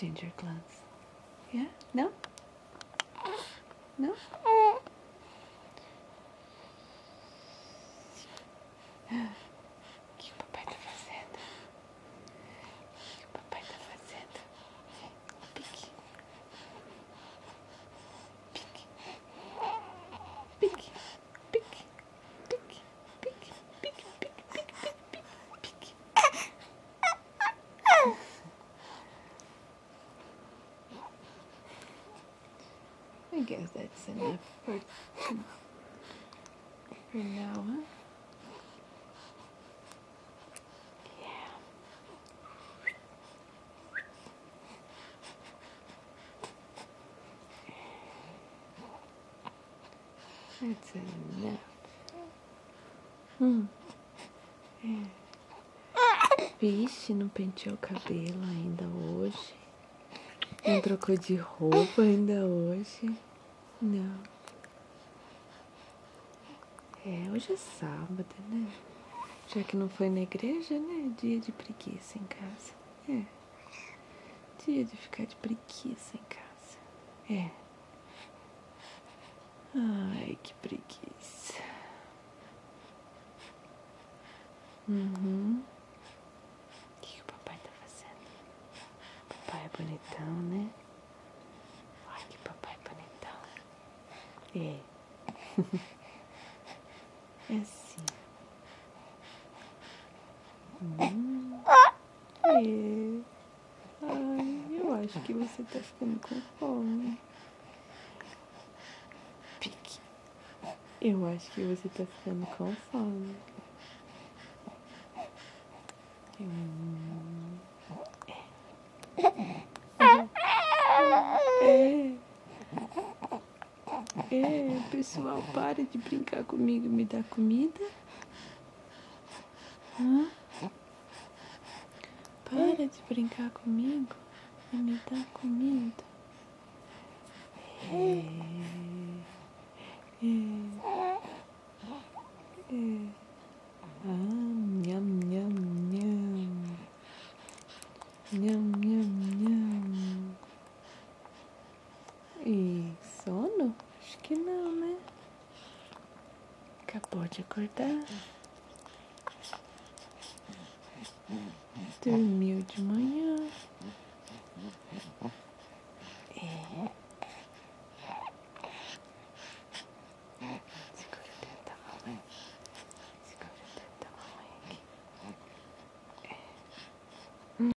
ginger clans. Yeah? No? No? O que o papai tá fazendo? O que o papai tá fazendo? Pique. Pique. Pique. Pique. Pique. Pique. Pique. Pique. Pique. Pique. Pique. I guess that's enough for now, huh? Yeah. That's enough. Vixe, não penteou o cabelo ainda hoje. Não trocou de roupa ainda hoje. Não. Hoje é sábado, né? Já que não foi na igreja, né? Dia de preguiça em casa. Dia de ficar de preguiça em casa. Ai, que preguiça. O que o papai tá fazendo? Papai é bonitão, né? Ai, que papai bonitão. É assim. Ai, eu acho que você tá ficando com fome. Pique. Eu acho que você tá ficando com fome. Pessoal, para de brincar comigo e me dar comida. Para de brincar comigo e me dar comida. Nham, nham, nham. Nham, nham, nham. E sono? Acho que não, né? Acabou de acordar. Dormiu de manhã.